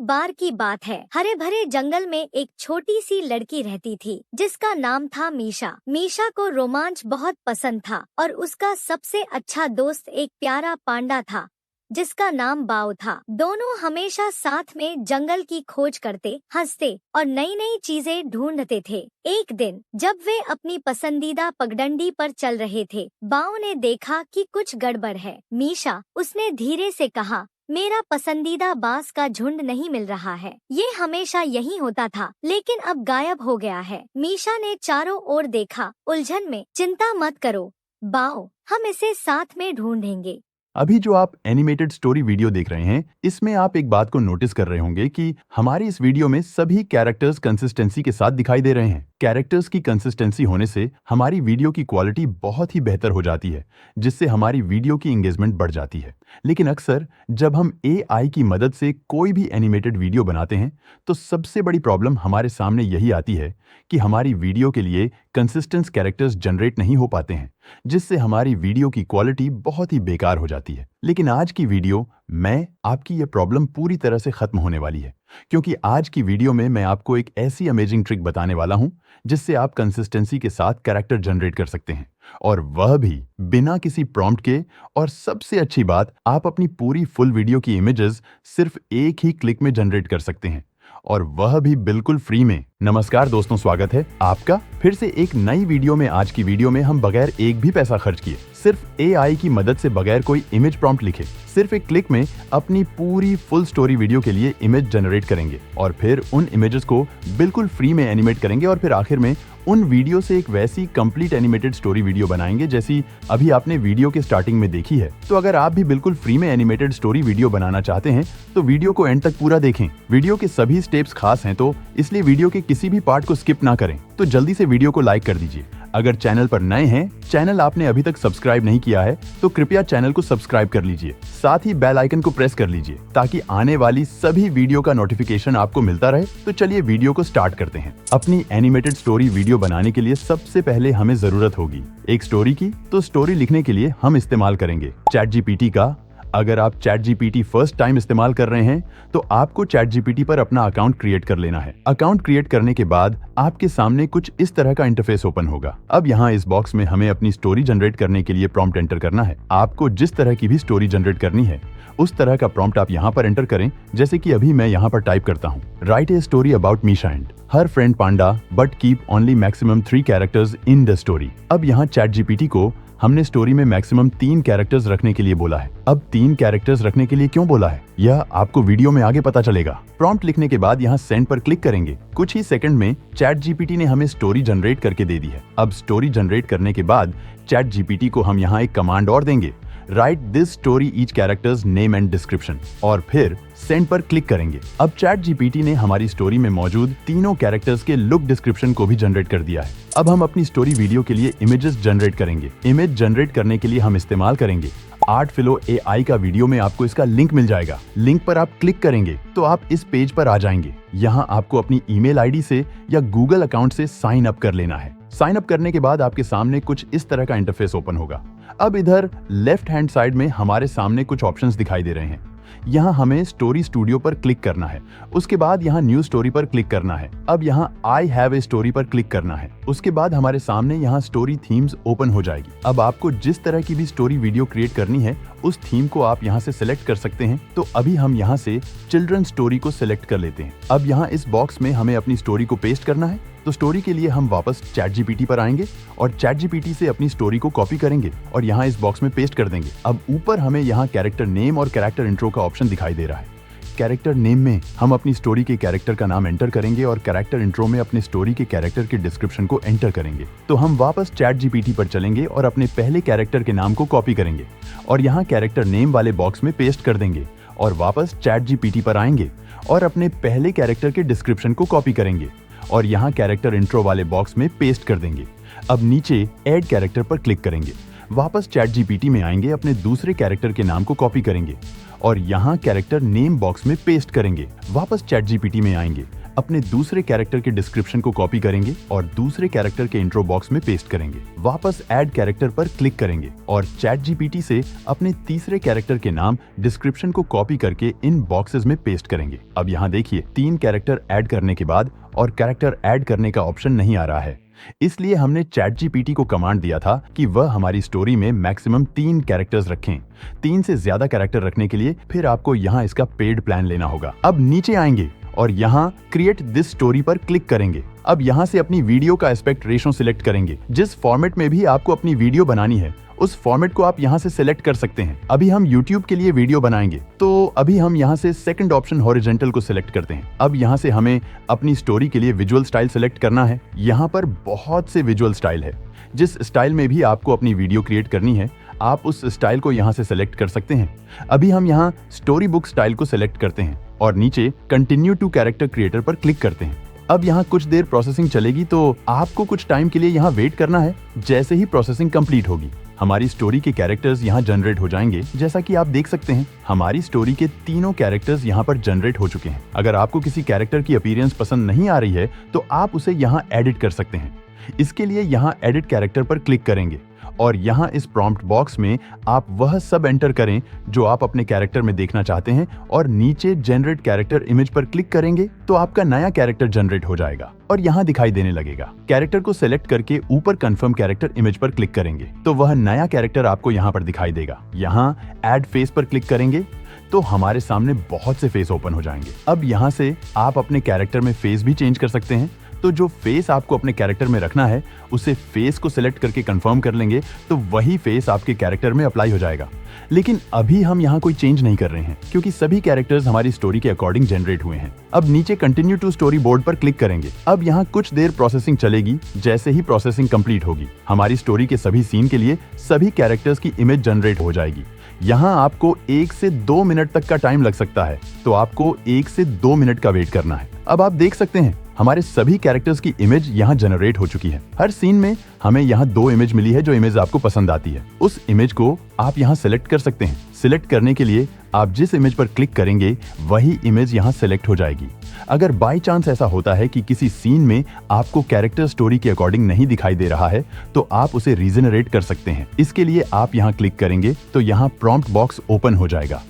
बार की बात है, हरे भरे जंगल में एक छोटी सी लड़की रहती थी जिसका नाम था मीशा। मीशा को रोमांच बहुत पसंद था और उसका सबसे अच्छा दोस्त एक प्यारा पांडा था जिसका नाम बाओ था। दोनों हमेशा साथ में जंगल की खोज करते, हंसते और नई नई चीजें ढूंढते थे। एक दिन जब वे अपनी पसंदीदा पगडंडी पर चल रहे थे, बाओ ने देखा कि कुछ गड़बड़ है। मीशा, उसने धीरे से कहा, मेरा पसंदीदा बांस का झुंड नहीं मिल रहा है। ये हमेशा यही होता था, लेकिन अब गायब हो गया है। मीशा ने चारों ओर देखा, उलझन में। चिंता मत करो बाओ, हम इसे साथ में ढूंढेंगे। अभी जो आप एनिमेटेड स्टोरी वीडियो देख रहे हैं, इसमें आप एक बात को नोटिस कर रहे होंगे कि हमारी इस वीडियो में सभी कैरेक्टर्स कंसिस्टेंसी के साथ दिखाई दे रहे हैं। कैरेक्टर्स की कंसिस्टेंसी होने से हमारी वीडियो की क्वालिटी बहुत ही बेहतर हो जाती है, जिससे हमारी वीडियो की एंगेजमेंट बढ़ जाती है। लेकिन अक्सर जब हम AI की मदद से कोई भी एनिमेटेड वीडियो बनाते हैं, तो सबसे बड़ी प्रॉब्लम हमारे सामने यही आती है कि हमारी वीडियो के लिए कंसिस्टेंट कैरेक्टर्स जनरेट नहीं हो पाते हैं, जिससे हमारी वीडियो की क्वालिटी बहुत ही बेकार हो जाती है। लेकिन आज की वीडियो में आपकी ये प्रॉब्लम पूरी तरह से खत्म होने वाली है, क्योंकि आज की वीडियो में मैं आपको एक ऐसी अमेजिंग ट्रिक बताने वाला हूं जिससे आप कंसिस्टेंसी के साथ कैरेक्टर जनरेट कर सकते हैं, और वह भी बिना किसी प्रॉम्प्ट के। और सबसे अच्छी बात, आप अपनी पूरी फुल वीडियो की इमेजेस सिर्फ एक ही क्लिक में जनरेट कर सकते हैं, और वह भी बिल्कुल फ्री में। नमस्कार दोस्तों, स्वागत है आपका फिर से एक नई वीडियो में। आज की वीडियो में हम बगैर एक भी पैसा खर्च किए, सिर्फ AI की मदद से, बगैर कोई इमेज प्रॉम्प्ट लिखे, सिर्फ एक क्लिक में अपनी पूरी फुल स्टोरी वीडियो के लिए इमेज जनरेट करेंगे, और फिर उन इमेजेस को बिल्कुल फ्री में एनिमेट करेंगे, और फिर आखिर में उन वीडियो से एक वैसी कंप्लीट एनिमेटेड स्टोरी वीडियो बनाएंगे जैसी अभी आपने वीडियो के स्टार्टिंग में देखी है। तो अगर आप भी बिल्कुल फ्री में एनिमेटेड स्टोरी वीडियो बनाना चाहते हैं तो वीडियो को एंड तक पूरा देखें। वीडियो के सभी स्टेप्स खास हैं, तो इसलिए वीडियो के किसी भी पार्ट को स्किप ना करें। तो जल्दी से वीडियो को लाइक कर दीजिए। अगर चैनल पर नए हैं, चैनल आपने अभी तक सब्सक्राइब नहीं किया है, तो कृपया चैनल को सब्सक्राइब कर लीजिए। साथ ही बेल आइकन को प्रेस कर लीजिए ताकि आने वाली सभी वीडियो का नोटिफिकेशन आपको मिलता रहे। तो चलिए वीडियो को स्टार्ट करते हैं। अपनी एनिमेटेड स्टोरी वीडियो बनाने के लिए सबसे पहले हमें जरूरत होगी एक स्टोरी की। तो स्टोरी लिखने के लिए हम इस्तेमाल करेंगे ChatGPT का। अगर आप ChatGPT फर्स्ट टाइम इस्तेमाल कर रहे हैं तो आपको ChatGPT पर अपना अकाउंट क्रिएट कर लेना है। अकाउंट क्रिएट करने के बाद आपके सामने कुछ इस तरह का इंटरफेस ओपन होगा। अब यहाँ इस बॉक्स में हमें अपनी स्टोरी जनरेट करने के लिए प्रॉम्प्ट एंटर करना है। आपको जिस तरह की भी स्टोरी जनरेट करनी है उस तरह का प्रॉम्प्ट आप यहाँ पर एंटर करें, जैसे कि अभी मैं यहाँ पर टाइप करता हूँ, write a story about Misha and her friend panda but keep only maximum 3 characters in the story. अब यहाँ ChatGPT को हमने स्टोरी में मैक्सिमम 3 कैरेक्टर्स रखने के लिए बोला है। अब 3 कैरेक्टर्स रखने के लिए क्यों बोला है, यह आपको वीडियो में आगे पता चलेगा। प्रॉम्प्ट लिखने के बाद यहाँ सेंड पर क्लिक करेंगे। कुछ ही सेकंड में ChatGPT ने हमें स्टोरी जनरेट करके दे दी है। अब स्टोरी जनरेट करने के बाद ChatGPT को हम यहाँ एक कमांड और देंगे, right this story each characters name and description, और फिर सेंड पर क्लिक करेंगे। अब ChatGPT ने हमारी स्टोरी में मौजूद तीनों कैरेक्टर्स के लुक डिस्क्रिप्शन को भी जनरेट कर दिया है। अब हम अपनी स्टोरी वीडियो के लिए इमेजेस जनरेट करेंगे। इमेज जनरेट करने के लिए हम इस्तेमाल करेंगे आर्टफ्लो AI का। वीडियो में आपको इसका लिंक मिल जाएगा। लिंक पर आप क्लिक करेंगे तो आप इस पेज पर आ जाएंगे। यहाँ आपको अपनी ईमेल आईडी से या गूगल अकाउंट से साइन अप कर लेना है। साइन अप करने के बाद आपके सामने कुछ इस तरह का इंटरफेस ओपन होगा। अब इधर लेफ्ट हैंड साइड में हमारे सामने कुछ ऑप्शंस दिखाई दे रहे हैं। यहाँ हमें स्टोरी स्टूडियो पर क्लिक करना है। उसके बाद यहाँ न्यू स्टोरी पर क्लिक करना है। अब यहाँ आई हैव ए स्टोरी पर क्लिक करना है। उसके बाद हमारे सामने यहाँ स्टोरी थीम्स ओपन हो जाएगी। अब आपको जिस तरह की भी स्टोरी वीडियो क्रिएट करनी है उस थीम को आप यहाँ से सिलेक्ट कर सकते हैं। तो अभी हम यहाँ से चिल्ड्रन स्टोरी को सिलेक्ट कर लेते हैं। अब यहाँ इस बॉक्स में हमें अपनी स्टोरी को पेस्ट करना है। तो स्टोरी के लिए हम वापस ChatGPT पर आएंगे और ChatGPT से अपनी स्टोरी को कॉपी करेंगे और यहाँ इस बॉक्स में पेस्ट कर देंगे। अब ऊपर हमें यहाँ कैरेक्टर नेम और कैरेक्टर इंट्रो का ऑप्शन दिखाई दे रहा है। कैरेक्टर नेम में हम अपनी स्टोरी के कैरेक्टर का नाम एंटर करेंगे और कैरेक्टर इंट्रो में अपने स्टोरी के कैरेक्टर के डिस्क्रिप्शन को एंटर करेंगे। तो हम वापस ChatGPT पर चलेंगे और अपने पहले कैरेक्टर के नाम को कॉपी करेंगे और यहाँ कैरेक्टर नेम वाले बॉक्स में पेस्ट कर देंगे, और वापस ChatGPT पर आएंगे और अपने पहले कैरेक्टर के डिस्क्रिप्शन को कॉपी करेंगे और यहाँ कैरेक्टर इंट्रो वाले बॉक्स में पेस्ट कर देंगे। अब नीचे ऐड कैरेक्टर पर क्लिक करेंगे। वापस ChatGPT में आएंगे, अपने दूसरे कैरेक्टर के नाम को कॉपी करेंगे और यहाँ कैरेक्टर नेम बॉक्स में पेस्ट करेंगे। वापस ChatGPT में आएंगे, अपने दूसरे कैरेक्टर के डिस्क्रिप्शन को कॉपी करेंगे और दूसरे कैरेक्टर के इंट्रो बॉक्स में पेस्ट करेंगे। वापस ऐड कैरेक्टर पर क्लिक करेंगे और ChatGPT से अपने तीसरे कैरेक्टर के नाम डिस्क्रिप्शन को कॉपी करके इन बॉक्सेस में पेस्ट करेंगे। अब यहाँ देखिए 3 कैरेक्टर ऐड करने के बाद और कैरेक्टर ऐड करने का ऑप्शन नहीं आ रहा है, इसलिए हमने ChatGPT को कमांड दिया था कि वह हमारी स्टोरी में मैक्सिमम 3 कैरेक्टर्स रखें। 3 से ज्यादा कैरेक्टर रखने के लिए फिर आपको यहाँ इसका पेड प्लान लेना होगा। अब नीचे आएंगे और यहाँ क्रिएट दिस स्टोरी पर क्लिक करेंगे। अब यहाँ से अपनी वीडियो का एस्पेक्ट रेशो सिलेक्ट करेंगे। जिस फॉर्मेट में भी आपको अपनी वीडियो बनानी है उस फॉर्मेट को आप यहाँ से सिलेक्ट कर सकते हैं। अभी हम YouTube के लिए वीडियो बनाएंगे तो अभी हम यहाँ से सेकंड ऑप्शन हॉरिजॉन्टल को सिलेक्ट करते हैं। अब यहाँ से हमें अपनी स्टोरी के लिए विजुअल स्टाइल सिलेक्ट करना है। यहाँ पर बहुत से विजुअल स्टाइल है, जिस स्टाइल में भी आपको अपनी वीडियो क्रिएट करनी है आप उस स्टाइल को यहाँ से सिलेक्ट कर सकते हैं। अभी हम यहाँ स्टोरी बुक स्टाइल को सिलेक्ट करते हैं और नीचे कंटिन्यू टू कैरेक्टर क्रिएटर पर क्लिक करते हैं। अब यहाँ कुछ देर प्रोसेसिंग चलेगी तो आपको कुछ टाइम के लिए यहाँ वेट करना है। जैसे ही प्रोसेसिंग कंप्लीट होगी हमारी स्टोरी के कैरेक्टर्स यहाँ जनरेट हो जाएंगे। जैसा कि आप देख सकते हैं हमारी स्टोरी के तीनों कैरेक्टर्स यहाँ पर जनरेट हो चुके हैं। अगर आपको किसी कैरेक्टर की अपीयरेंस पसंद नहीं आ रही है तो आप उसे यहाँ एडिट कर सकते हैं। इसके लिए यहाँ एडिट कैरेक्टर पर क्लिक करेंगे और यहाँ इस प्रॉम्प्ट बॉक्स में आप वह सब एंटर करें जो आप अपने कैरेक्टर में देखना चाहते हैं और नीचे जनरेट कैरेक्टर इमेज पर क्लिक करेंगे तो आपका नया कैरेक्टर जनरेट हो जाएगा और यहाँ दिखाई देने लगेगा। कैरेक्टर को सिलेक्ट करके ऊपर कंफर्म कैरेक्टर इमेज पर क्लिक करेंगे तो वह नया कैरेक्टर आपको यहाँ पर दिखाई देगा। यहाँ ऐड फेस पर क्लिक करेंगे तो हमारे सामने बहुत से फेस ओपन हो जाएंगे। अब यहाँ से आप अपने कैरेक्टर में फेस भी चेंज कर सकते हैं। तो जो फेस आपको अपने कैरेक्टर में रखना है उसे फेस को सिलेक्ट करके कंफर्म कर लेंगे तो वही फेस आपके कैरेक्टर में अप्लाई हो जाएगा। लेकिन अभी हम यहाँ कोई चेंज नहीं कर रहे हैं क्योंकि सभी कैरेक्टर्स हमारी स्टोरी के अकॉर्डिंग जनरेट हुए हैं। अब नीचे कंटिन्यू टू स्टोरी बोर्ड पर क्लिक करेंगे। अब यहाँ कुछ देर प्रोसेसिंग चलेगी। जैसे ही प्रोसेसिंग कंप्लीट होगी हमारी स्टोरी के सभी सीन के लिए सभी कैरेक्टर्स की इमेज जनरेट हो जाएगी। यहाँ आपको 1 से 2 मिनट तक का टाइम लग सकता है तो आपको 1 से 2 मिनट का वेट करना है। अब आप देख सकते हैं हमारे सभी कैरेक्टर्स की इमेज यहाँ जनरेट हो चुकी है। हर सीन में हमें यहाँ 2 इमेज मिली है। जो इमेज आपको पसंद आती है उस इमेज को आप यहाँ सिलेक्ट कर सकते हैं। सिलेक्ट करने के लिए आप जिस इमेज पर क्लिक करेंगे वही इमेज यहाँ सिलेक्ट हो जाएगी। अगर बाय चांस ऐसा होता है कि किसी सीन में आपको कैरेक्टर स्टोरी के अकॉर्डिंग नहीं दिखाई दे रहा है तो आप उसे रीजनरेट कर सकते हैं। इसके लिए आप यहाँ क्लिक करेंगे तो यहाँ प्रॉम्प्ट बॉक्स ओपन हो जाएगा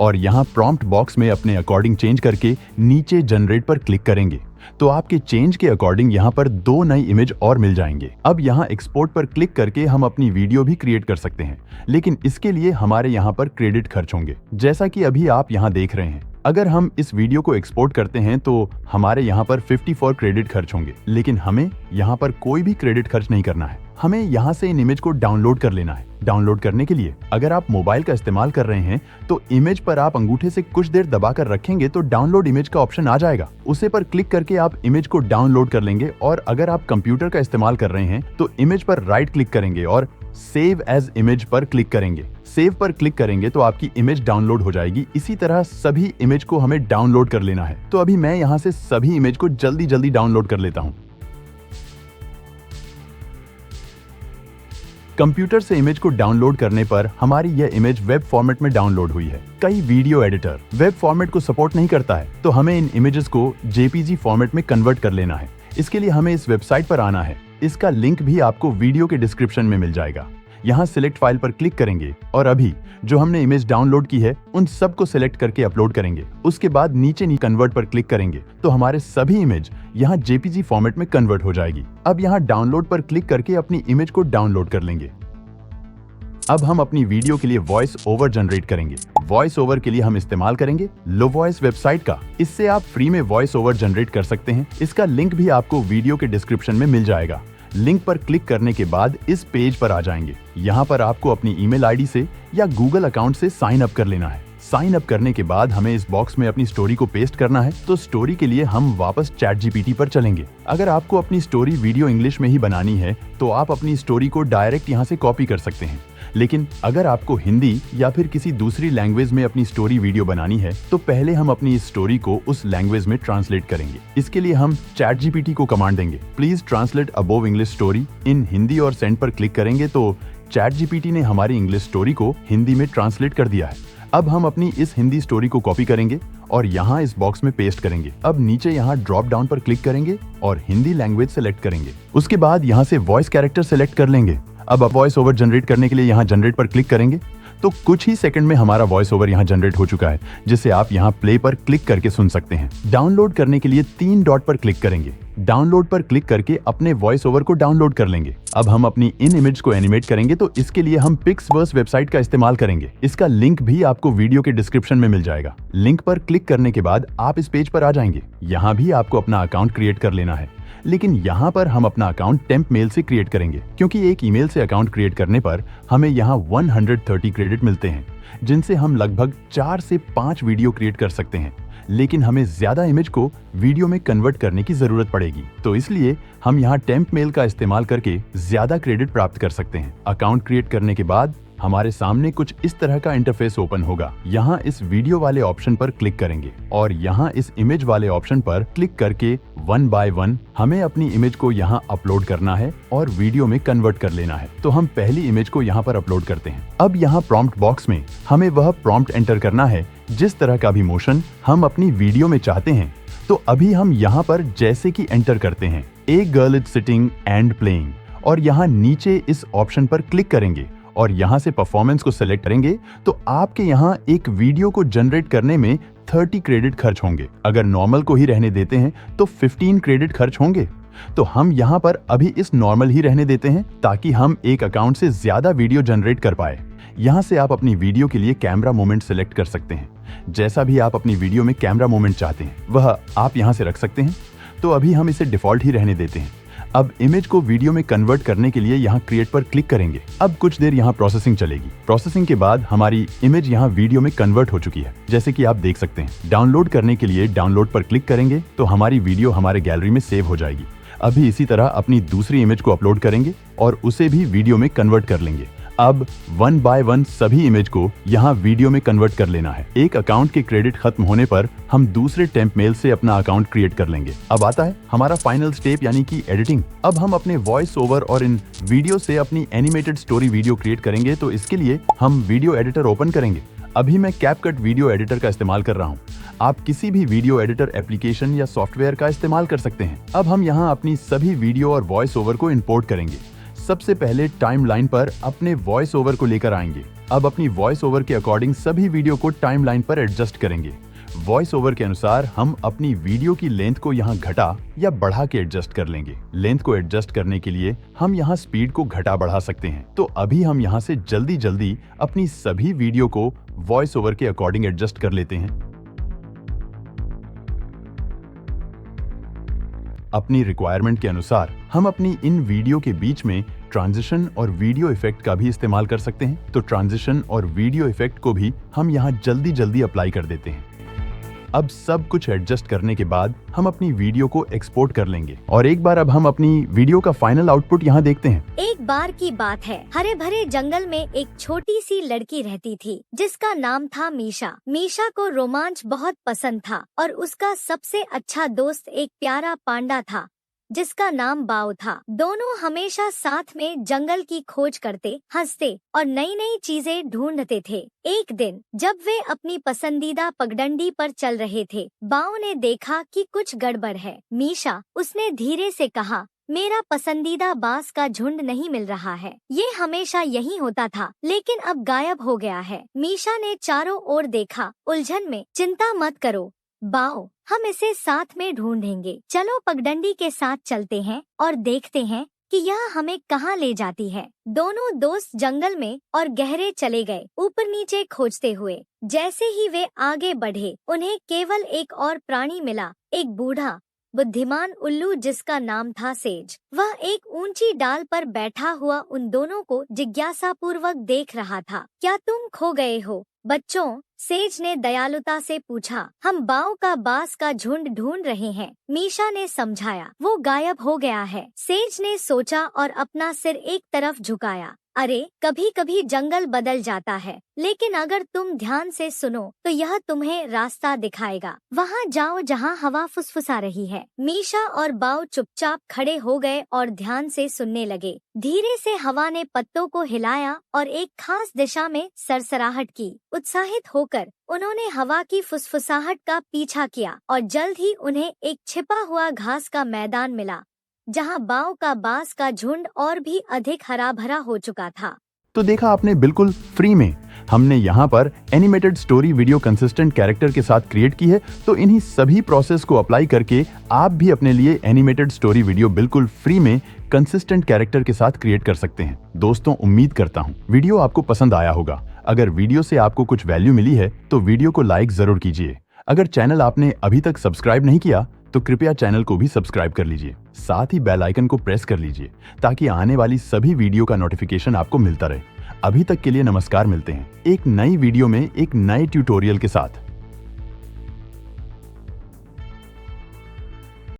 और यहाँ प्रॉम्प्ट बॉक्स में अपने अकॉर्डिंग चेंज करके नीचे जनरेट पर क्लिक करेंगे तो आपके चेंज के अकॉर्डिंग यहाँ पर 2 नई इमेज और मिल जाएंगे। अब यहाँ एक्सपोर्ट पर क्लिक करके हम अपनी वीडियो भी क्रिएट कर सकते हैं, लेकिन इसके लिए हमारे यहाँ पर क्रेडिट खर्च होंगे, जैसा कि अभी आप यहाँ देख रहे हैं। अगर हम इस वीडियो को एक्सपोर्ट करते हैं तो हमारे यहाँ पर 54 क्रेडिट खर्च होंगे, लेकिन हमें यहाँ पर कोई भी क्रेडिट खर्च नहीं करना है। हमें यहाँ से इन इमेज को डाउनलोड कर लेना है। डाउनलोड करने के लिए अगर आप मोबाइल का इस्तेमाल कर रहे हैं तो इमेज पर आप अंगूठे से कुछ देर दबाकर रखेंगे तो डाउनलोड इमेज का ऑप्शन आ जाएगा। उसे पर क्लिक करके आप इमेज को डाउनलोड कर लेंगे। और अगर आप कंप्यूटर का इस्तेमाल कर रहे हैं तो इमेज पर राइट क्लिक करेंगे और सेव एज इमेज पर क्लिक करेंगे। सेव पर क्लिक करेंगे तो आपकी इमेज डाउनलोड हो जाएगी। इसी तरह सभी इमेज को हमें डाउनलोड कर लेना है। तो अभी मैं यहाँ से सभी इमेज को जल्दी डाउनलोड कर लेता हूँ। कंप्यूटर से इमेज को डाउनलोड करने पर हमारी यह इमेज वेब फॉर्मेट में डाउनलोड हुई है। कई वीडियो एडिटर वेब फॉर्मेट को सपोर्ट नहीं करता है तो हमें इन इमेजेस को जेपीजी फॉर्मेट में कन्वर्ट कर लेना है। इसके लिए हमें इस वेबसाइट पर आना है। इसका लिंक भी आपको वीडियो के डिस्क्रिप्शन में मिल जाएगा। यहाँ सिलेक्ट फाइल पर क्लिक करेंगे और अभी जो हमने इमेज डाउनलोड की है उन सब को सिलेक्ट करके अपलोड करेंगे। उसके बाद नीचे कन्वर्ट पर क्लिक करेंगे तो हमारे सभी इमेज यहाँ जेपीजी फॉर्मेट में कन्वर्ट हो जाएगी। अब यहाँ डाउनलोड पर क्लिक करके अपनी इमेज को डाउनलोड कर लेंगे। अब हम अपनी वीडियो के लिए वॉइस ओवर जनरेट करेंगे। वॉइस ओवर के लिए हम इस्तेमाल करेंगे लो वॉइस वेबसाइट का। इससे आप फ्री में वॉइस ओवर जनरेट कर सकते हैं। इसका लिंक भी आपको वीडियो के डिस्क्रिप्शन में मिल जाएगा। लिंक पर क्लिक करने के बाद इस पेज पर आ जाएंगे। यहाँ पर आपको अपनी ईमेल आईडी से या गूगल अकाउंट से साइन अप कर लेना है। साइन अप करने के बाद हमें इस बॉक्स में अपनी स्टोरी को पेस्ट करना है। तो स्टोरी के लिए हम वापस ChatGPT पर चलेंगे। अगर आपको अपनी स्टोरी वीडियो इंग्लिश में ही बनानी है तो आप अपनी स्टोरी को डायरेक्ट यहाँ से कॉपी कर सकते हैं। लेकिन अगर आपको हिंदी या फिर किसी दूसरी लैंग्वेज में अपनी स्टोरी वीडियो बनानी है तो पहले हम अपनी इस स्टोरी को उस लैंग्वेज में ट्रांसलेट करेंगे। इसके लिए हम ChatGPT को कमांड देंगे please translate above English story in Hindi और सेंड पर क्लिक करेंगे तो ChatGPT ने हमारी इंग्लिश स्टोरी को हिंदी में ट्रांसलेट कर दिया है। अब हम अपनी इस हिंदी स्टोरी को कॉपी करेंगे और यहाँ इस बॉक्स में पेस्ट करेंगे। अब नीचे यहाँ ड्रॉप डाउन पर क्लिक करेंगे और हिंदी लैंग्वेज सेलेक्ट करेंगे। उसके बाद यहाँ से वॉइस कैरेक्टर सेलेक्ट कर लेंगे। अब वॉइस ओवर जनरेट करने के लिए यहाँ जनरेट पर क्लिक करेंगे तो कुछ ही सेकंड में हमारा वॉइस ओवर यहाँ जनरेट हो चुका है, जिसे आप यहाँ प्ले पर क्लिक करके सुन सकते हैं। डाउनलोड करने के लिए 3 डॉट पर क्लिक करेंगे। डाउनलोड पर क्लिक करके अपने वॉइस ओवर को डाउनलोड कर लेंगे। अब हम अपनी इन इमेज को एनिमेट करेंगे तो इसके लिए हम पिक्सवर्स वेबसाइट का इस्तेमाल करेंगे। इसका लिंक भी आपको वीडियो के डिस्क्रिप्शन में मिल जाएगा। लिंक पर क्लिक करने के बाद आप इस पेज पर आ जाएंगे। यहाँ भी आपको अपना अकाउंट क्रिएट कर लेना है, लेकिन यहाँ पर हम अपना अकाउंट टेम्प मेल से क्रिएट करेंगे, क्योंकि एक ईमेल से अकाउंट क्रिएट करने पर हमें यहाँ 130 क्रेडिट मिलते हैं, जिनसे हम लगभग 4 से 5 वीडियो क्रिएट कर सकते हैं। लेकिन हमें ज्यादा इमेज को वीडियो में कन्वर्ट करने की जरूरत पड़ेगी, तो इसलिए हम यहाँ टेम्प मेल का इस्तेमाल करके ज्यादा क्रेडिट प्राप्त कर सकते हैं। अकाउंट क्रिएट करने के बाद हमारे सामने कुछ इस तरह का इंटरफेस ओपन होगा। यहाँ इस वीडियो वाले ऑप्शन पर क्लिक करेंगे और यहाँ इस इमेज वाले ऑप्शन पर क्लिक करके 1 बाय 1 हमें अपनी इमेज को यहाँ अपलोड करना है और वीडियो में कन्वर्ट कर लेना है। तो हम पहली इमेज को यहाँ पर अपलोड करते हैं। अब यहाँ प्रॉम्प्ट बॉक्स में हमें वह प्रॉम्प्ट एंटर करना है जिस तरह का भी मोशन हम अपनी वीडियो में चाहते हैं। तो अभी हम यहाँ पर जैसे कि एंटर करते हैं, a girl is sitting and playing, और यहाँ नीचे इस ऑप्शन पर क्लिक करेंगे और यहाँ से परफॉर्मेंस को सिलेक्ट करेंगे तो आपके यहाँ एक वीडियो को जनरेट करने में 30 क्रेडिट खर्च होंगे। अगर नॉर्मल को ही रहने देते हैं तो 15 क्रेडिट खर्च होंगे। तो हम यहाँ पर अभी इस नॉर्मल ही रहने देते हैं ताकि हम एक अकाउंट से ज्यादा वीडियो जनरेट कर पाए। यहाँ से आप अपनी वीडियो के लिए कैमरा मोमेंट सिलेक्ट कर सकते हैं। जैसा भी आप अपनी वीडियो में कैमरा मोमेंट चाहते हैं वह आप यहाँ से रख सकते हैं। तो अभी हम इसे डिफॉल्ट ही रहने देते हैं। अब इमेज को वीडियो में कन्वर्ट करने के लिए यहाँ क्रिएट पर क्लिक करेंगे। अब कुछ देर यहाँ प्रोसेसिंग चलेगी। प्रोसेसिंग के बाद हमारी इमेज यहाँ वीडियो में कन्वर्ट हो चुकी है, जैसे कि आप देख सकते हैं। डाउनलोड करने के लिए डाउनलोड पर क्लिक करेंगे तो हमारी वीडियो हमारे गैलरी में सेव हो जाएगी। अभी इसी तरह अपनी दूसरी इमेज को अपलोड करेंगे और उसे भी वीडियो में कन्वर्ट कर लेंगे। अब 1 बाय 1 सभी इमेज को यहाँ वीडियो में कन्वर्ट कर लेना है। एक अकाउंट के क्रेडिट खत्म होने पर हम दूसरे टेम्प मेल से अपना अकाउंट क्रिएट कर लेंगे। अब आता है हमारा फाइनल स्टेप, यानी कि एडिटिंग। अब हम अपने वॉइस ओवर और इन वीडियो से अपनी एनिमेटेड स्टोरी वीडियो क्रिएट करेंगे। तो इसके लिए हम वीडियो एडिटर ओपन करेंगे। अभी मैं कैपकट वीडियो एडिटर का इस्तेमाल कर रहा हूँ। आप किसी भी वीडियो एडिटर एप्लीकेशन या सॉफ्टवेयर का इस्तेमाल कर सकते हैं। अब हम यहाँ अपनी सभी वीडियो और वॉइस ओवर को इंपोर्ट करेंगे। सबसे पहले टाइमलाइन पर अपने वॉइस ओवर को लेकर आएंगे। अब अपनी वॉइस ओवर के अकॉर्डिंग सभी वीडियो को टाइमलाइन पर एडजस्ट करेंगे। वॉइस ओवर के अनुसार हम अपनी वीडियो की लेंथ को यहाँ घटा या बढ़ा के एडजस्ट कर लेंगे। लेंथ को एडजस्ट करने के लिए हम यहाँ स्पीड को घटा बढ़ा सकते हैं। तो अभी हम यहाँ से जल्दी जल्दी अपनी सभी वीडियो को वॉइस ओवर के अकॉर्डिंग एडजस्ट कर लेते हैं। अपनी रिक्वायरमेंट के अनुसार हम अपनी इन वीडियो के बीच में ट्रांजिशन और वीडियो इफेक्ट का भी इस्तेमाल कर सकते हैं। तो ट्रांजिशन और वीडियो इफेक्ट को भी हम यहाँ जल्दी जल्दी अप्लाई कर देते हैं। अब सब कुछ एडजस्ट करने के बाद हम अपनी वीडियो को एक्सपोर्ट कर लेंगे और एक बार अब हम अपनी वीडियो का फाइनल आउटपुट यहाँ देखते हैं। एक बार की बात है, हरे भरे जंगल में एक छोटी सी लड़की रहती थी जिसका नाम था मीशा। मीशा को रोमांच बहुत पसंद था और उसका सबसे अच्छा दोस्त एक प्यारा पांडा था जिसका नाम बाओ था। दोनों हमेशा साथ में जंगल की खोज करते, हंसते और नई नई चीजें ढूंढते थे। एक दिन जब वे अपनी पसंदीदा पगडंडी पर चल रहे थे, बाओ ने देखा कि कुछ गड़बड़ है। मीशा, उसने धीरे से कहा, मेरा पसंदीदा बांस का झुंड नहीं मिल रहा है। ये हमेशा यही होता था, लेकिन अब गायब हो गया है। मीशा ने चारों ओर देखा, उलझन में। चिंता मत करो बाओ, हम इसे साथ में ढूंढेंगे। चलो पगडंडी के साथ चलते हैं और देखते हैं कि यह हमें कहाँ ले जाती है। दोनों दोस्त जंगल में और गहरे चले गए, ऊपर नीचे खोजते हुए। जैसे ही वे आगे बढ़े, उन्हें केवल एक और प्राणी मिला, एक बूढ़ा बुद्धिमान उल्लू जिसका नाम था सेज। वह एक ऊंची डाल पर बैठा हुआ उन दोनों को जिज्ञासापूर्वक देख रहा था। क्या तुम खो गए हो बच्चों? सेज ने दयालुता से पूछा। हम बाओ का बांस का झुंड ढूंढ रहे हैं, मीशा ने समझाया। वो गायब हो गया है। सेज ने सोचा और अपना सिर एक तरफ झुकाया। अरे कभी कभी जंगल बदल जाता है, लेकिन अगर तुम ध्यान से सुनो तो यह तुम्हें रास्ता दिखाएगा। वहाँ जाओ जहाँ हवा फुसफुसा रही है। मीशा और बाव चुपचाप खड़े हो गए और ध्यान से सुनने लगे। धीरे से हवा ने पत्तों को हिलाया और एक खास दिशा में सरसराहट की। उत्साहित होकर उन्होंने हवा की फुसफुसाहट का पीछा किया और जल्द ही उन्हें एक छिपा हुआ घास का मैदान मिला, जहां बाव का बांस का झुंड और भी अधिक हरा भरा हो चुका था। तो देखा आपने, बिल्कुल फ्री में हमने यहाँ पर animated story video consistent character के साथ क्रिएट की है। तो इन्हीं सभी प्रोसेस को अप्लाई करके आप भी अपने लिए एनिमेटेड स्टोरी वीडियो बिल्कुल फ्री में कंसिस्टेंट कैरेक्टर के साथ क्रिएट कर सकते हैं। दोस्तों, उम्मीद करता हूँ वीडियो आपको पसंद आया होगा। अगर वीडियो से आपको कुछ वैल्यू मिली है तो वीडियो को लाइक जरूर कीजिए। अगर चैनल आपने अभी तक सब्सक्राइब नहीं किया तो कृपया चैनल को भी सब्सक्राइब कर लीजिए। साथ ही बेल आइकन को प्रेस कर लीजिए ताकि आने वाली सभी वीडियो का नोटिफिकेशन आपको मिलता रहे। अभी तक के लिए नमस्कार, मिलते हैं एक नई वीडियो में एक नए ट्यूटोरियल के साथ।